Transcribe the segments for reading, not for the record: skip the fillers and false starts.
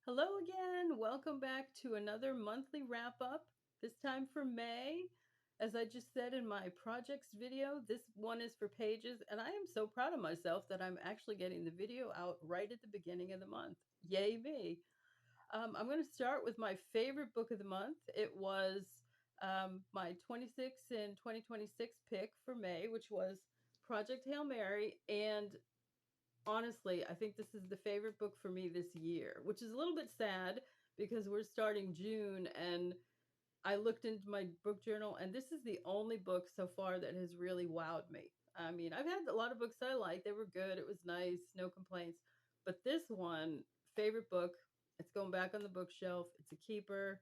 Hello again. Welcome back to another monthly wrap up, this time for May. As I just said in my projects video, this one is for pages, and I am so proud of myself that I'm actually getting the video out right at the beginning of the month. Yay me. I'm going to start with my favorite book of the month. It was my 26 and 2026 pick for May, which was Project Hail Mary. And honestly, I think this is the favorite book for me this year, which is a little bit sad because we're starting June and I looked into my book journal and this is the only book so far that has really wowed me. I mean, I've had a lot of books that I liked. They were good. It was nice, no complaints. But this one, favorite book, it's going back on the bookshelf. It's a keeper.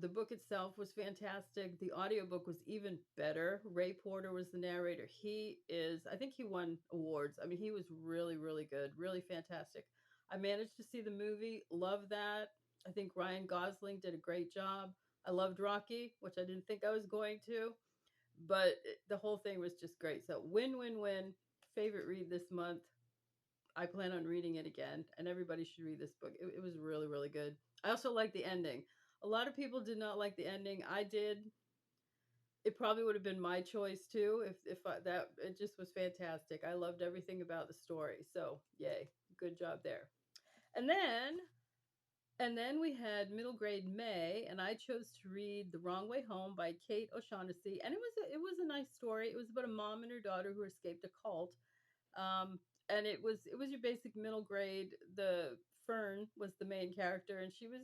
The book itself was fantastic. The audiobook was even better. Ray Porter was the narrator. I think he won awards. I mean, he was really, really good, really fantastic. I managed to see the movie, love that. I think Ryan Gosling did a great job. I loved Rocky, which I didn't think I was going to, but the whole thing was just great. So, win, win, win. Favorite read this month. I plan on reading it again, and everybody should read this book. It was really, really good. I also like the ending. A lot of people did not like the ending. I did. It probably would have been my choice too if that it just was fantastic. I loved everything about the story. So, yay. Good job there. And then we had middle grade May, and I chose to read The Wrong Way Home by Kate O'Shaughnessy, and it was a nice story. It was about a mom and her daughter who escaped a cult. Um, and it was your basic middle grade. The Fern was the main character, and she was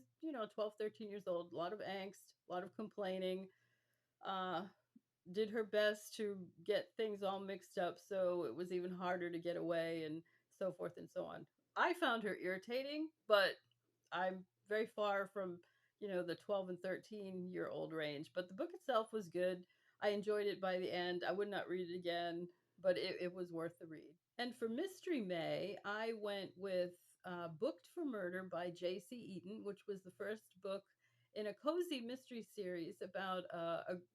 12, 13 years old. A lot of angst, a lot of complaining. Uh, did her best to get things all mixed up, so it was even harder to get away, and so forth and so on. I found her irritating, but I'm very far from the 12 and 13-year-old range. But the book itself was good. I enjoyed it by the end. I would not read it again, but it was worth the read. And for Mystery May, I went with Booked for Murder by J.C. Eaton, which was the first book in a cozy mystery series about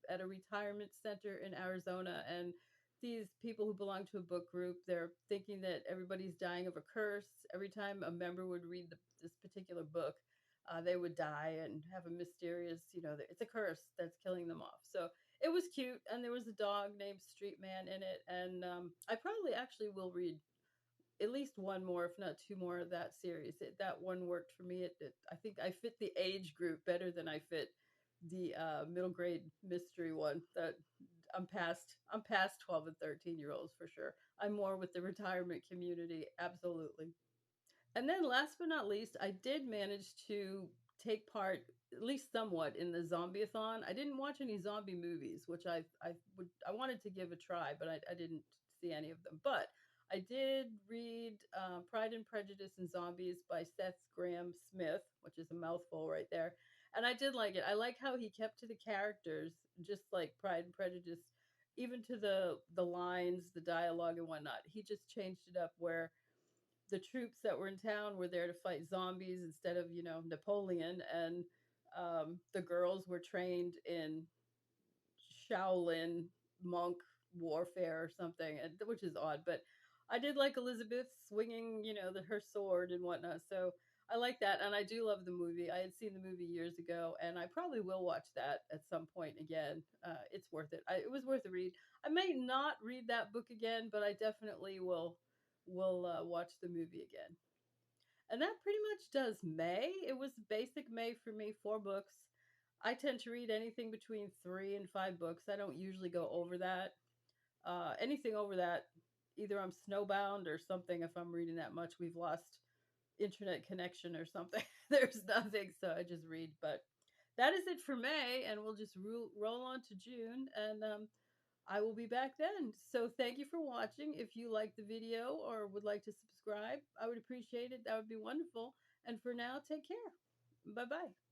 at a retirement center in Arizona. And these people who belong to a book group, they're thinking that everybody's dying of a curse. Every time a member would read this particular book, they would die and have a mysterious, it's a curse that's killing them off. So it was cute, and there was a dog named Street Man in it, and I probably actually will read at least one more, if not two more of that series. That one worked for me. I think I fit the age group better than I fit the middle grade mystery one. That I'm past 12 and 13-year-olds for sure. I'm more with the retirement community, absolutely. And then last but not least, I did manage to take part at least somewhat in the zombie-a-thon. I didn't watch any zombie movies, which I wanted to give a try, but I didn't see any of them. But I did read Pride and Prejudice and Zombies by Seth Graham Smith, which is a mouthful right there. And I did like it. I like how he kept to the characters, just like Pride and Prejudice, even to the lines, the dialogue, and whatnot. He just changed it up where the troops that were in town were there to fight zombies instead of Napoleon, and the girls were trained in Shaolin monk warfare or something, which is odd. But I did like Elizabeth swinging, her sword and whatnot. So I like that, and I do love the movie. I had seen the movie years ago, and I probably will watch that at some point again. It's worth it. It was worth a read. I may not read that book again, but I definitely will watch the movie again. And that pretty much does May. It was basic May for me, 4 books. I tend to read anything between 3 and 5 books. I don't usually go over that. Anything over that, either I'm snowbound or something. If I'm reading that much, we've lost internet connection or something. There's nothing, so I just read. But that is it for May, and we'll just roll on to June. And I will be back then. So thank you for watching. If you liked the video or would like to subscribe, I would appreciate it. That would be wonderful. And for now, take care. Bye bye.